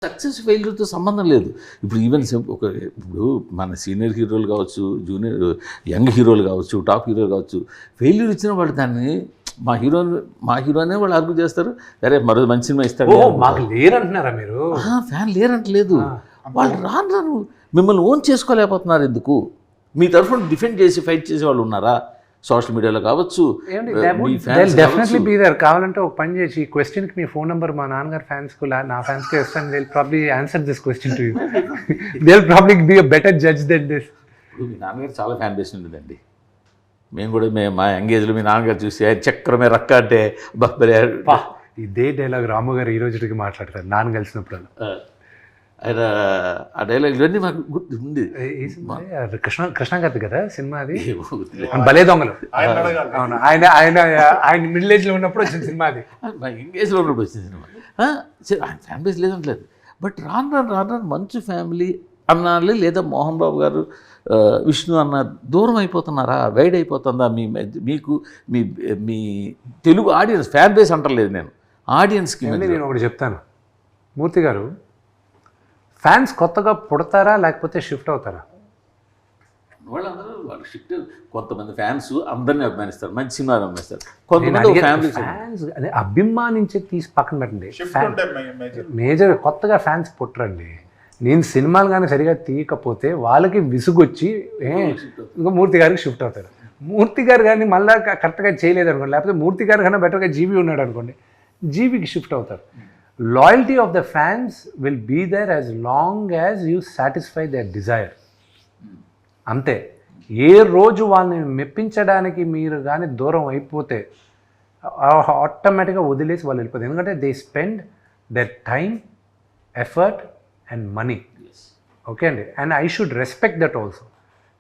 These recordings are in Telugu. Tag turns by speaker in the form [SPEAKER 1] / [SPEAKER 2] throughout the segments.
[SPEAKER 1] సక్సెస్ ఫెయిల్యూర్తో సంబంధం లేదు. ఇప్పుడు ఈవెన్ ఇప్పుడు మన సీనియర్ హీరోలు కావచ్చు, జూనియర్ యంగ్ హీరోలు కావచ్చు, టాప్ హీరోలు కావచ్చు, ఫెయిల్యూర్ ఇచ్చిన వాళ్ళు దాన్ని మా హీరోనే వాళ్ళు ఆర్గ్యూ చేస్తారు, అరే మరో మంచి సినిమా ఇస్తాడు.
[SPEAKER 2] మాకు లేరంటున్నారా మీరు?
[SPEAKER 1] ఫ్యాన్ లేరంటలేదు, వాళ్ళు రాను మిమ్మల్ని ఓన్ చేసుకోలేకపోతున్నారు. ఎందుకు మీ తరఫున డిఫెండ్ చేసి ఫైట్ చేసే వాళ్ళు ఉన్నారా? సోషల్ మీడియాలో కావచ్చు,
[SPEAKER 2] డెఫినెట్లీ బీ దేర్. కావాలంటే ఒక పని చేసి ఈ క్వశ్చన్కి మీ ఫోన్ నెంబర్ మా నాన్నగారు ఫ్యాన్స్కు నా ఫ్యాన్స్కి ఇస్తాను. They will probably answer this question to you. They will probably be a better judge than this.
[SPEAKER 1] మీ నాన్నగారు చాలా ఫ్యాన్ బేస్ ఉండేదండి. మేము కూడా మా ఎంగేజ్లో మీ నాన్నగారు చూసి చక్రమే రక్క అంటే
[SPEAKER 2] ఇదే డైలాగ్ రాము గారు ఈ రోజుకి మాట్లాడతారు నాన్న కలిసినప్పుడు.
[SPEAKER 1] ఆయన ఆ డైలాగ్ ఇవన్నీ మాకు గుర్తు ఉంది.
[SPEAKER 2] కృష్ణ గారి కదా సినిమా అది, భలే దొంగలు. అవును, ఆయన మిడిల్ ఏజ్లో ఉన్నప్పుడు వచ్చిన సినిమా అది.
[SPEAKER 1] మా ఎంగేజ్లో ఉన్నప్పుడు వచ్చిన సినిమా. ఆయన ఫ్యాన్ బేస్ లేదంటలేదు, బట్ రాను మంచు ఫ్యామిలీ అన్నాలి, లేదా మోహన్ బాబు గారు, విష్ణు అన్న దూరం అయిపోతున్నారా, వైడ్ అయిపోతుందా మీకు మీ తెలుగు ఆడియన్స్ ఫ్యాన్ బేస్ అంటలేదు నేను, ఆడియన్స్కి.
[SPEAKER 2] నేను ఒకటి చెప్తాను, మూర్తి గారు, ఫ్యాన్స్ కొత్తగా పుడతారా లేకపోతే షిఫ్ట్ అవుతారా?
[SPEAKER 1] వాళ్ళు షిఫ్ట్. కొంతమంది ఫ్యాన్స్ అందరినీ అభిమానిస్తారు, మంచి సినిమాని అభిమానిస్తారు. కొంతమంది
[SPEAKER 2] ఫ్యాన్స్ అభిమానించి తీసి పక్కన పెట్టండి, మేజర్ కొత్తగా ఫ్యాన్స్ పుట్టరండి. నేను సినిమాలు కానీ సరిగా తీయకపోతే వాళ్ళకి విసుగొచ్చి ఇంకా మూర్తి గారికి షిఫ్ట్ అవుతారు. మూర్తి గారు కానీ మళ్ళీ కరెక్ట్గా చేయలేదు అనుకోండి, లేకపోతే మూర్తి గారు కన్నా బెటర్గా జీవి ఉన్నాడు అనుకోండి, జీవికి షిఫ్ట్ అవుతారు. Loyalty of the fans will be there as long as you satisfy their desire. అంతే. ఏ రోజు వాళ్ళని మెప్పించడానికి మీరు కానీ దూరం అయిపోతే ఆటోమేటిక్గా వదిలేసి వాళ్ళు వెళ్ళిపోతారు. ఎందుకంటే they spend their time, effort and money. Okay అండి, and I should respect that also.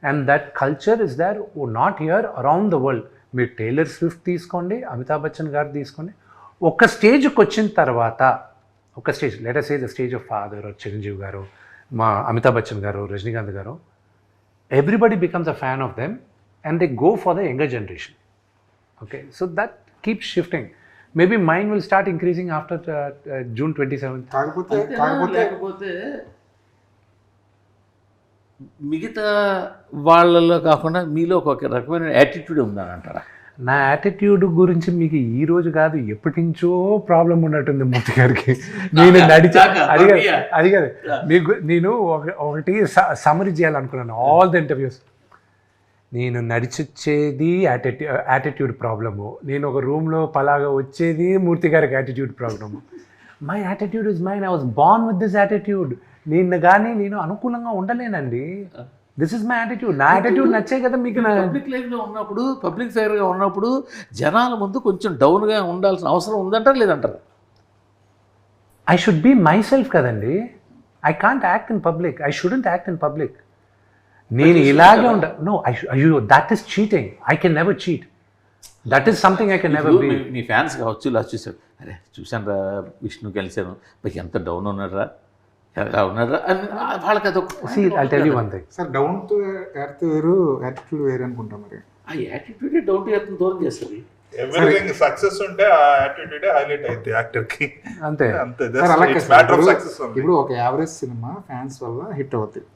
[SPEAKER 2] And that culture is there not here, around the world. మీరు టేలర్ స్విఫ్ట్ తీసుకోండి, అమితాబ్ బచ్చన్ గారు తీసుకోండి, ఒక స్టేజ్కి వచ్చిన తర్వాత, ఒక stage, let us say the stage of father, Chiranjeevi గారు, మా అమితాబ్ బచ్చన్ గారు, రజనీకాంత్ గారు, everybody becomes a fan of them and they go for the younger generation. Okay, so that keeps shifting. Maybe mind will start increasing after June 27.
[SPEAKER 1] కాకపోతే మిగతా వాళ్ళలో కాకుండా మీలో ఒక రకమైన యాటిట్యూడ్ ఉందని అంటారా?
[SPEAKER 2] నా యాటిట్యూడ్ గురించి మీకు ఈ రోజు కాదు, ఎప్పటి నుంచో ప్రాబ్లం ఉన్నట్టుంది మూర్తి గారికి. నేను అది కాదు మీకు, నేను ఒకటి సమరీ చేయాలనుకున్నాను ఆల్ ద ఇంటర్వ్యూస్. నేను నడిచొచ్చేది యాటిట్యూడ్ ప్రాబ్లము, నేను ఒక రూమ్లో పలాగా వచ్చేది మూర్తి గారికి attitude problem. My attitude is mine, I was born with this attitude. నేను అనుకూలంగా ఉండలేనండి. This is my attitude. నా యాటిట్యూడ్ నచ్చే కదా మీకు.
[SPEAKER 1] పబ్లిక్ లైఫ్లో ఉన్నప్పుడు, పబ్లిక్ ఫైర్గా ఉన్నప్పుడు జనాల ముందు కొంచెం డౌన్గా ఉండాల్సిన అవసరం ఉందంటారు లేదంటారు?
[SPEAKER 2] I should be myself కదండి. I can't act in public, I shouldn't act in public. నేను ఇలాగే నో, అయ్యో that is cheating. I can never cheat. That is something I can never be.
[SPEAKER 1] మీ ఫ్యాన్స్ కావచ్చు, ఇలా చూశారు, అరే చూశాను రా విష్ణు కలిశాను, ఎంత డౌన్ ఉన్నారా వాళ్ళకి అదొక.
[SPEAKER 3] సార్ డౌన్ టు ఎర్త్ వేరు, యాటిట్యూడ్ వేరు అనుకుంటా. మరి
[SPEAKER 1] ఆ యాటిట్యూడ్ డౌన్ టు ఎర్త్ దూరం చేస్తుంది.
[SPEAKER 4] ఎవ్రీథింగ్ సక్సెస్ ఉంటే ఆ యాటిట్యూడ్ హైలైట్ అవుతుంది యాక్టర్ కి.
[SPEAKER 2] అంతే.
[SPEAKER 3] ఇప్పుడు ఒక యావరేజ్ సినిమా ఫ్యాన్స్ వల్ల హిట్ అవుతుంది,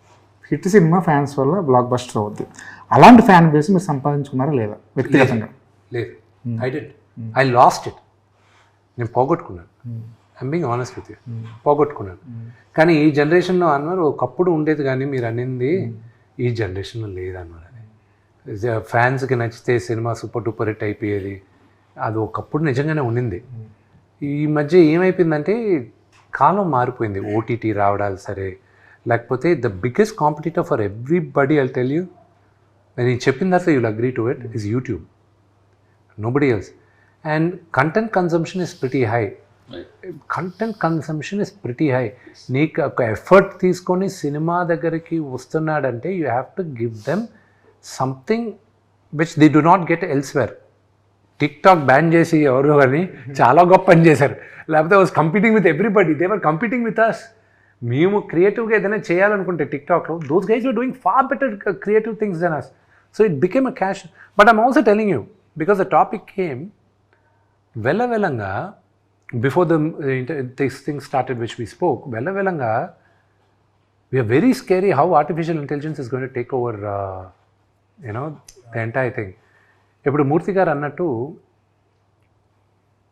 [SPEAKER 3] హిట్ సినిమా ఫ్యాన్స్ వల్ల బ్లాక్ బస్టర్ అవుతుంది. అలాంటి ఫ్యాన్ బేస్ మీరు సంపాదించుకున్నారా లేదా వ్యక్తిగతంగా?
[SPEAKER 2] లేదు, ఐ లాస్ట్ ఇట్. నేను పోగొట్టుకున్నాను. I'm being honest with you, పోగొట్టుకున్నాను. కానీ ఈ జనరేషన్లో అన్నారు ఒకప్పుడు ఉండేది, కానీ మీరు అనింది ఈ జనరేషన్లో లేదన్నారు. అది ఫ్యాన్స్కి నచ్చితే సినిమా సూపర్ డూపర్ హిట్ అయిపోయేది, అది ఒకప్పుడు నిజంగానే ఉండింది. ఈ మధ్య ఏమైపోయిందంటే కాలం మారిపోయింది. ఓటీటీ రావడాలు సరే, లేకపోతే the biggest competitor for everybody, I'll tell you, నేను చెప్పిన తర్వాత you'll agree to it, is YouTube, nobody else. And content consumption is pretty high. Content consumption is pretty high. నీకు ఒక ఎఫర్ట్ తీసుకొని సినిమా దగ్గరికి వస్తున్నాడంటే you have to give them something which they do not get elsewhere. TikTok ban చేసి ఎవరు కానీ చాలా గొప్ప పని చేశారు, లేకపోతే was competing with everybody, they were competing with us. మేము క్రియేటివ్గా ఏదైనా చేయాలనుకుంటే టిక్టాక్లో, those guys were doing far better creative things than us. So it became a cash. But I'm also telling you, because the topic came, వెళ్ళంగా before this thing started which we spoke వెళ్ళంగా we're very scary how artificial intelligence is going to take over you know the entire thing. ఇప్పుడు మూర్తి గారు అన్నట్టు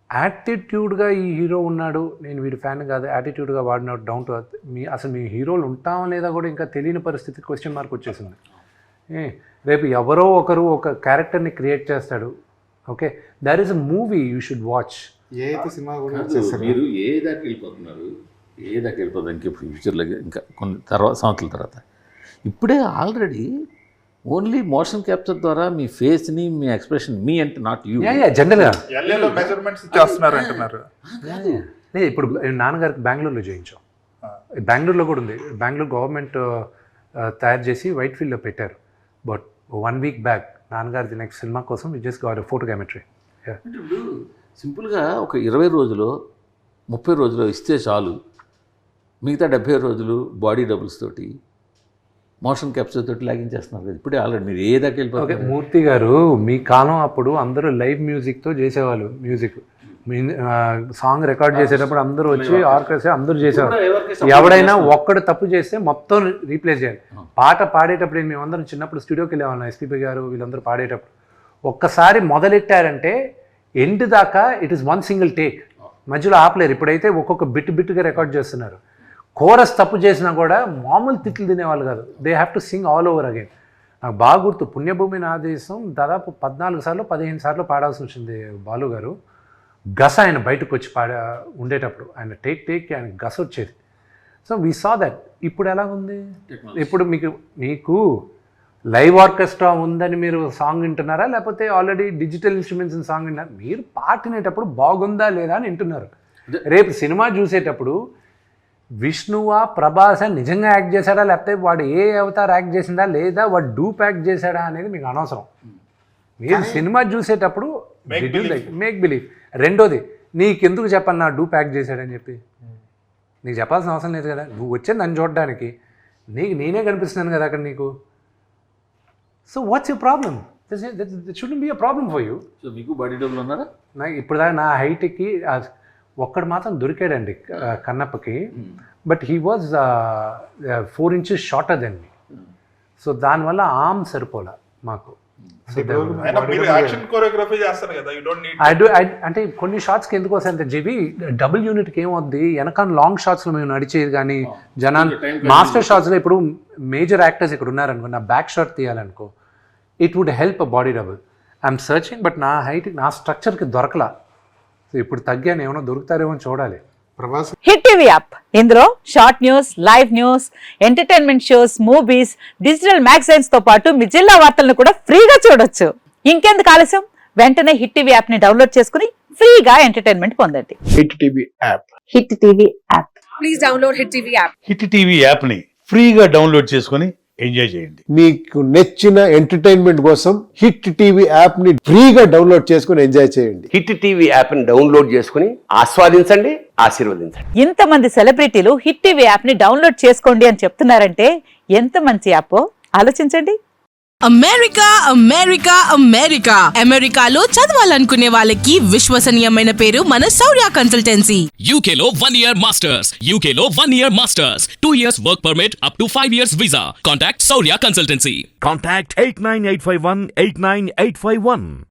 [SPEAKER 2] యాటిట్యూడ్గా ఈ హీరో ఉన్నాడు, నేను వీడి ఫ్యాన్ కాదు, యాటిట్యూడ్గా వాడినాడు, డౌన్ టు అర్త్, అసలు మీ హీరోలు ఉంటామా లేదా కూడా ఇంకా తెలియని పరిస్థితి, క్వశ్చన్ మార్క్ వచ్చేసింది. రేపు ఎవరో ఒకరు ఒక క్యారెక్టర్ని క్రియేట్ చేస్తాడు. Okay, there is a movie you should watch.
[SPEAKER 3] ఏ అయితే సినిమా కూడా
[SPEAKER 1] మీరు ఏ దాకా వెళ్ళిపోతున్నారు, ఇంకా ఫ్యూచర్లో ఇంకా కొన్ని సంవత్సరాల తర్వాత. ఇప్పుడే ఆల్రెడీ ఓన్లీ మోషన్ క్యాప్చర్ ద్వారా మీ ఫేస్ని, మీ ఎక్స్ప్రెషన్, మీ అంటే నాట్ యూ,
[SPEAKER 2] జనరల్గా
[SPEAKER 4] ఎల్ఏలో మెజర్మెంట్స్ చేస్తున్నారు అంటున్నారు.
[SPEAKER 2] లేదు, ఇప్పుడు నాన్నగారికి బెంగళూరులో చేయించాం. బెంగళూరులో కూడా ఉంది. బెంగళూరు గవర్నమెంట్ తయారు చేసి వైట్ ఫీల్డ్లో పెట్టారు. బట్ 1 week బ్యాక్ నాన్నగారి నెక్స్ట్ సినిమా కోసం వి జస్ట్ గాట్ ఫోటోగ్రామెట్రీ.
[SPEAKER 1] అంటే ఇప్పుడు సింపుల్గా ఒక 20 రోజులు 30 రోజులు ఇస్తే చాలు, మిగతా 70 రోజులు బాడీ డబుల్స్ తోటి మోషన్ క్యాప్చర్ తోటి లాగించేస్తున్నారు కదా. ఇప్పుడే ఆల్రెడీ మీరు ఏ దాకా
[SPEAKER 2] ఓకే,
[SPEAKER 1] వెళ్ళిపోతారు.
[SPEAKER 2] మూర్తి గారు మీ కాలం అప్పుడు అందరూ లైవ్ మ్యూజిక్తో చేసేవాళ్ళు. మ్యూజిక్ సాంగ్ రికార్డ్ చేసేటప్పుడు అందరూ వచ్చి ఆర్కెస్ట్రా అందరూ చేసేవారు. ఎవడైనా ఒక్కడు తప్పు చేస్తే మొత్తం రీప్లేస్ చేయాలి. పాట పాడేటప్పుడు మేమందరం చిన్నప్పుడు స్టూడియోకి వెళ్ళేవాళ్ళం, ఎస్పీపీ గారు వీళ్ళందరూ పాడేటప్పుడు ఒక్కసారి మొదలెట్టారంటే ఎండ్ దాకా ఇట్ ఈస్ 1 single టేక్, మధ్యలో ఆపలేరు. ఇప్పుడైతే ఒక్కొక్క బిట్గా రికార్డ్ చేస్తున్నారు. కోరస్ తప్పు చేసినా కూడా మామూలు తిట్లు తినేవాళ్ళు కాదు, they have to sing all over again. నాకు బాగా గుర్తు, పుణ్యభూమి నా దేశం దాదాపు 14 సార్లు 15 సార్లు పాడాల్సి వచ్చింది బాలు గారు. గస ఆయన బయటకు వచ్చి ఉండేటప్పుడు ఆయన టేక్ ఆయన గస వచ్చేది. So we saw that. ఇప్పుడు ఎలా ఉంది? ఇప్పుడు మీకు లైవ్ ఆర్కెస్ట్రా ఉందని మీరు సాంగ్ వింటున్నారా, లేకపోతే ఆల్రెడీ డిజిటల్ ఇన్స్ట్రుమెంట్స్ సాంగ్ వింటున్నారా? మీరు పాటినేటప్పుడు బాగుందా లేదా అని వింటున్నారు. రేపు సినిమా చూసేటప్పుడు విష్ణువా ప్రభాస్ నిజంగా యాక్ట్ చేశాడా, లేకపోతే వాడు ఏ అవతార్ యాక్ట్ చేసిందా, లేదా వాడు డూప్ యాక్ట్ చేశాడా అనేది మీకు అనవసరం. మీరు సినిమా చూసేటప్పుడు మేక్ బిలీవ్. రెండోది, నీకెందుకు చెప్పాలి నా డూప్ యాక్ట్ చేశాడని చెప్పి? నీకు చెప్పాల్సిన అవసరం లేదు కదా, నువ్వు వచ్చే నన్ను చూడడానికి. నేనే కనిపిస్తున్నాను కదా అక్కడ నీకు. So what's your problem? That shouldn't be a problem for you.
[SPEAKER 1] So మీకు బాడీ డబుల్ ఉన్నారా?
[SPEAKER 2] నాకు ఇప్పుడు దాకా నా హైట్కి ఒక్కడు మాత్రం దొరికాడండి కన్నప్పకి. But he was 4 inches shorter than me. So దానివల్ల ఆర్మ్ సరిపోలే మాకు.
[SPEAKER 4] యాక్షన్ కోరియోగ్రఫీ చేస్తారు కదా, you don't need.
[SPEAKER 2] I do అంటే కొన్ని షార్ట్స్కి ఎందుకు వస్తాయంటే జీవి డబుల్ యూనిట్కి ఏమవుద్ది, వెనకాల లాంగ్ షార్ట్స్లో మేము నడిచేది కానీ జనాలు మాస్టర్ షార్ట్స్లో ఇప్పుడు మేజర్ యాక్టర్స్ ఇక్కడ ఉన్నారనుకో, నా బ్యాక్ షాట్ తీయాలనుకో, it would help a body double. I'm searching, but నా హైట్ నా స్ట్రక్చర్కి దొరకలా. సో ఇప్పుడు తగ్గాను, ఏమైనా దొరుకుతారేమో చూడాలి.
[SPEAKER 3] ప్రభాస్
[SPEAKER 5] హిట్ టీవీ యాప్, ఇందులో short news, live news, entertainment shows, movies, digital magazines తో పాటు మీ జిల్లా వార్తలను కూడా ఫ్రీగా చూడొచ్చు. ఇంకెందుకు ఆలస్యం, వెంటనే హిట్ టీవీ యాప్ ని డౌన్లోడ్ చేసుకుని ఫ్రీగా ఎంటర్టైన్మెంట్ పొందండి.
[SPEAKER 6] Hit TV app.
[SPEAKER 5] Hit TV app.
[SPEAKER 7] Please download hit TV app.
[SPEAKER 6] Hit TV యాప్ని ఫ్రీగా డౌన్లోడ్ చేసుకొని ఎంజాయ్ చేయండి.
[SPEAKER 8] మీకు నచ్చిన ఎంటర్టైన్మెంట్ కోసం హిట్ టీవీ యాప్ ని ఫ్రీగా డౌన్లోడ్ చేసుకుని ఎంజాయ్ చేయండి.
[SPEAKER 9] హిట్ టీవీ యాప్ ని డౌన్లోడ్ చేసుకుని ఆస్వాదించండి, ఆశీర్వదించండి.
[SPEAKER 5] ఇంతమంది సెలబ్రిటీలు హిట్ టీవీ యాప్ ని డౌన్లోడ్ చేసుకోండి అని చెప్తున్నారంటే ఎంత మంచి యాప్ ఆలోచించండి.
[SPEAKER 7] అమెరికా అమెరికా అమెరికా అమెరికాలో చదవాలనుకునే వాళ్ళకి విశ్వసనీయమైన పేరు మన శౌర్య కన్సల్టెన్సీ.
[SPEAKER 10] UK లో 1 year masters. UK లో 1 year masters. 2 years work permit up to 5 years visa. Contact Saurya Consultancy.
[SPEAKER 11] Contact 89851 89851.